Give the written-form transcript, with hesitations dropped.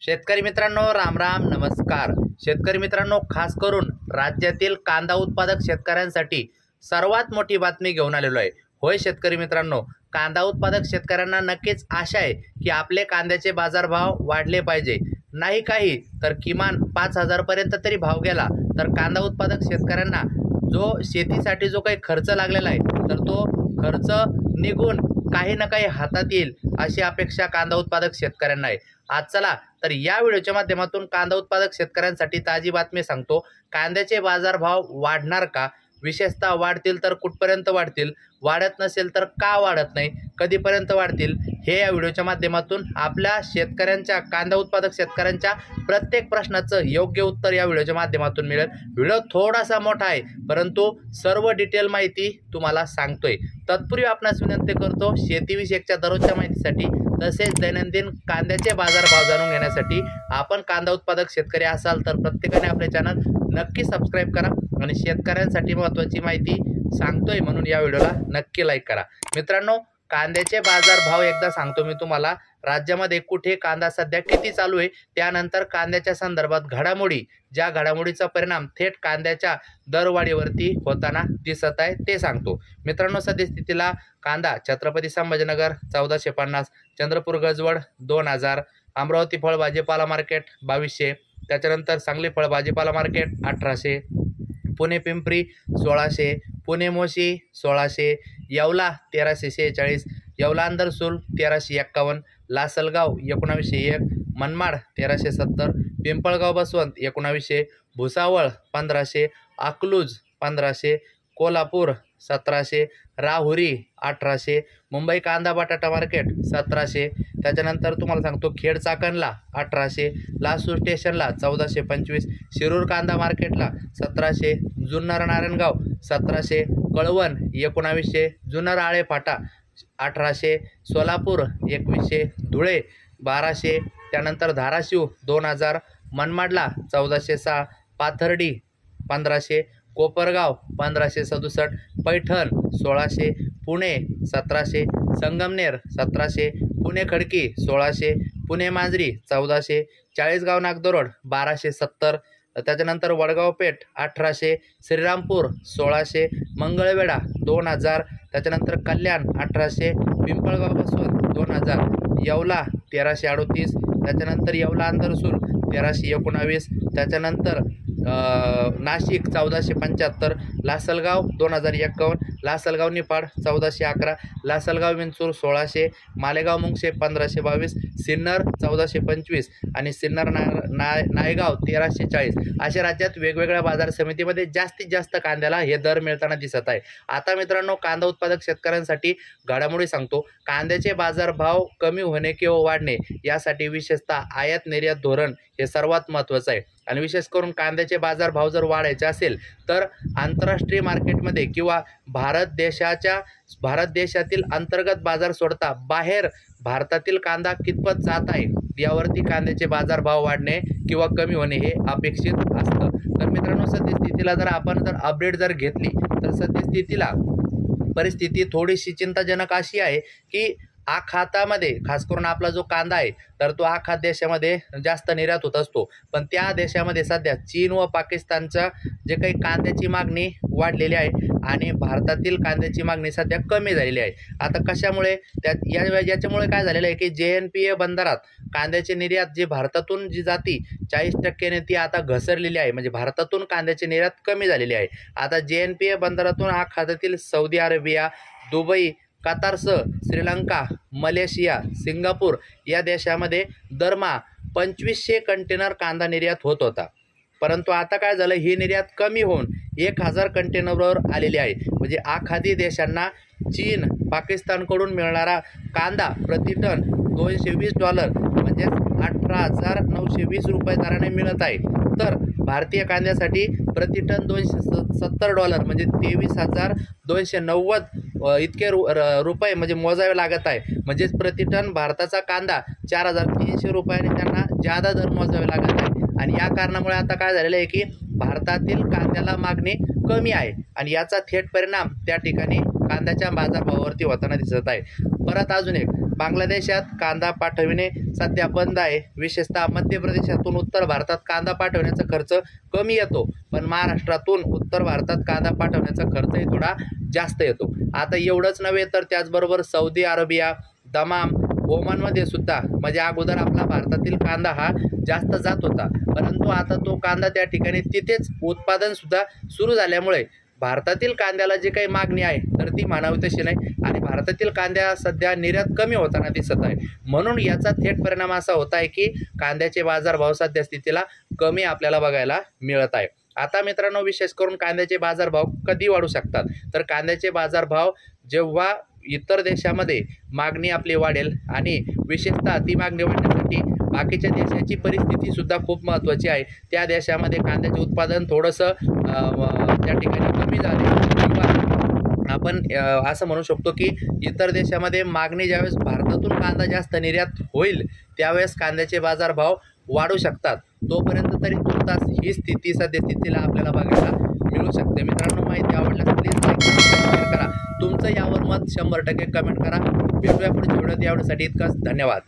शेतकरी मित्रांनो, राम राम नमस्कार। शेतकरी मित्रांनो, खास करून राज्यातील कांदा उत्पादक शेतकऱ्यांसाठी सर्वात मोठी बातमी घेऊन आलेलो आहे। होय शेतकरी मित्रांनो, कांदा उत्पादक शेतकऱ्यांना नक्कीच आशा आहे की आपले कांद्याचे बाजारभाव वाढले पाहिजे, नाही काही तर किमान 5,000 पर्यंत तरी भाव गेला तर कांदा उत्पादक शेतकऱ्यांना जो शेतीसाठी जो काही खर्च लागलेला आहे तर तो खर्च निघून काही ना काही हातात येईल अशी अपेक्षा कांदा उत्पादक शेतकऱ्यांना आहे। आज चला तर या व्हिडिओच्या माध्यमातून कांदा उत्पादक शेतकऱ्यांसाठी ताजी बातमी सांगतो। कांद्याचे बाजारभाव वाढणार का, विशेषतः वाढतील तर कुठपर्यंत वाढतील, वाढत नसेल तर का वाढत नाही, कधीपर्यंत वाढतील, हे या व्हिडिओच्या माध्यमातून आपल्या शेतकऱ्यांच्या कांदा उत्पादक शेतकऱ्यांच्या प्रत्येक प्रश्नाचं योग्य उत्तर या व्हिडिओच्या माध्यमातून मिळेल। व्हिडिओ थोडासा मोठा आहे परंतु सर्व डिटेल माहिती तुम्हाला सांगतोय। तत्पूर्वी आपणास विनंती करतो, शेतीविषयकच्या दररोजच्या माहितीसाठी तसेच दैनंदिन कांद्याचे बाजारभाव जाणून घेण्यासाठी आपण कांदा उत्पादक शेतकरी असाल तर प्रत्येकाने आपले चॅनल नक्की सबस्क्राईब करा आणि शेतकऱ्यांसाठी महत्त्वाची माहिती सांगतोय म्हणून या व्हिडिओला नक्की लाईक करा। मित्रांनो, कांद्याचे बाजारभाव एकदा सांगतो मी तुम्हाला। राज्यामध्ये कुठे कांदा सध्या किती चालू आहे, त्यानंतर कांद्याच्या संदर्भात घडामोडी, ज्या घडामोडीचा परिणाम थेट कांद्याच्या दरवाढीवरती होताना दिसत आहे ते सांगतो। मित्रांनो, सद्यस्थितीला कांदा छत्रपती संभाजीनगर 1450, चंद्रपूर गजवड 2000, अमरावती फळ भाजीपाला मार्केट 2200, त्याच्यानंतर सांगली फळ भाजीपाला मार्केट 1800, पुणे पिंपरी 1600, पुणे मोशी 1600, येवला 1346, येवला अंदरसूल 1351, लासलगाव 1901, मनमाड 1370, पिंपळगाव बसवंत 1900, भुसावळ 1500, अकलूज 1500, कोल्हापूर 1700, राहुरी 1800, मुंबई कांदा बटाटा मार्केट 1700, त्याच्यानंतर तुम्हाला सांगतो खेड चाकणला 1800, लासूर स्टेशनला 1425, शिरूर कांदा मार्केटला 1700, जुन्नर नारायणगाव 1700, कळवण 1900, जुन्नर आळे फाटा 1800, सोलापूर 2100, धुळे 1200, त्यानंतर धाराशिव 2000, मनमाडला 1406, पाथर्डी 1500, कोपरगाव 1567, पैठण 1600, पुणे 1700, संगमनेर 1700, पुणे खडकी 1600, पुणे मांजरी 1400, चाळीसगाव नागदोरड 1270, त्याच्यानंतर वडगाव पेठ 1800, श्रीरामपूर 1600, मंगळवेढा 2000, त्याच्यानंतर कल्याण 1800, पिंपळगाव बसवंत 2000, येवला 1338, त्याच्यानंतर येवला अंदरसूल 1319, त्याच्यानंतर नाशिक 1475, लासलगाव 2051, लासलगाव निफाड 1411, लासलगाव विंचूर 1600, मालेगाव मुंगशे 1522, सिन्नर 1425 आणि सिन्नर नायगाव 1340 अशा राज्यात वेगवेगळ्या बाजार समितीमध्ये जास्तीत जास्त कांद्याला हे दर मिळताना दिसत आहे। आता मित्रांनो, कांदा उत्पादक शेतकऱ्यांसाठी घडामोडी सांगतो। कांद्याचे बाजारभाव कमी होणे किंवा वाढणे यासाठी विशेषतः आयात निर्यात धोरण हे सर्वात महत्त्वाचं आहे आणि विशेष करून कांद्याचे बाजारभाव जर वाढायचे असेल तर आंतरराष्ट्रीय मार्केटमध्ये किंवा भारत देशातील अंतर्गत बाजार सोडता बाहेर भारतातील कांदा कितपत जात आहे यावरती कांद्याचे बाजारभाव वाढणे किंवा कमी होणे हे अपेक्षित असतं। तर मित्रांनो, सद्यस्थितीला जर आपण अपडेट जर घेतली तर सद्यस्थितीला परिस्थिती थोडीशी चिंताजनक अशी आहे की आखातामध्ये खास करून आपला जो कांदा आहे तर तो आखात देशामध्ये जास्त निर्यात होत असतो, पण त्या देशामध्ये सध्या चीन व पाकिस्तानच्या जे काही कांद्याची मागणी वाढलेली आहे आणि भारतातील कांद्याची मागणी सध्या कमी झालेली आहे। आता कशामुळे याच्यामुळे काय झालेलं आहे की JNPA बंदरात कांद्याची निर्यात जी भारतातून जी जाती 40% ती आता घसरलेली आहे, म्हणजे भारतातून कांद्याची निर्यात कमी झालेली आहे। आता JNPA बंदरातून आखातातील सौदी अरेबिया, दुबई, कतारसह श्रीलंका, मलेशिया, सिंगापूर या देशामध्ये दरमहा 2500 कंटेनर कांदा निर्यात होत होता, परंतु आता काय झालं, ही निर्यात कमी होऊन 1000 कंटेनरवर आलेली आहे। म्हणजे आखाती देशांना चीन, पाकिस्तानकडून मिळणारा कांदा प्रतिटन $220 म्हणजे 18,920 रुपये दराने मिळत आहे, तर भारतीय कांद्यासाठी प्रतिटन $270 म्हणजे 23,290 इतके रुपये म्हणजे मोजावे लागत आहे। म्हणजेच प्रतिटन भारताचा कांदा 4,300 रुपयांनी त्यांना जादा दर मोजावे लागत आहे आणि या कारणामुळे आता काय झालेलं आहे की भारतातील कांद्याला मागणी कमी आहे आणि याचा थेट परिणाम त्या ठिकाणी कांद्याच्या बाजारभावावरती होताना दिसत आहे। परत अजून एक बांगलादेशात कांदा पाठविणे सध्या बंद आहे. विशेषतः मध्य प्रदेशातून उत्तर भारतात कांदा पाठवण्याचा खर्च कमी येतो, पण महाराष्ट्रातून उत्तर भारतात कांदा पाठवण्याचा खर्चही थोडा जास्त येतो. आता एवढंच नव्हे तर त्याचबरोबर सौदी अरेबिया, दमाम, ओमानमध्ये सुद्धा म्हणजे अगोदर आपला भारतातील कांदा हा जास्त जात होता, परंतु आता तो कांदा त्या ठिकाणी तिथेच उत्पादन सुद्धा सुरू झाल्यामुळे भारतातील कांद्याला जी काही मागणी आहे तर ती म्हणावी तशी नाही आणि भारतातील कांद्या सध्या निर्यात कमी होताना दिसत आहे. म्हणून याचा थेट परिणाम असा होत आहे की कांद्याचे बाजारभाव सध्या स्थितीला कमी आपल्याला बघायला मिळत आहे. आता मित्रांनो, विशेष करून कांद्याचे बाजारभाव कधी वाढू शकतात, तर कांद्याचे बाजारभाव जेव्हा इतर देशामध्ये मागणी आपली वाढेल आणि विशेषतः ती मागणी वाढण्यासाठी बाकीच्या देशाची परिस्थिती सुद्धा खूप महत्त्वाची आहे. त्या देशामध्ये कांद्याचे उत्पादन थोडंसं त्या ठिकाणी कमी झाले किंवा आपण असं म्हणू शकतो की इतर देशामध्ये मागणी ज्यावेळेस भारतातून कांदा जास्त निर्यात होईल त्यावेळेस कांद्याचे बाजारभाव वाढू शकतात. तोपर्यंत तरी तुर्तास ही स्थिती सद्यस्थितीला आपल्याला बघायला मिळू शकते. मित्रांनो, माहिती आवडल्यास प्लीज लाईक करा, शेअर करा. तुमचं यावर मत 100% कमेंट करा. भेटूया पुढच्या व्हिडिओत. यावेळेसाठी इतकंच. धन्यवाद.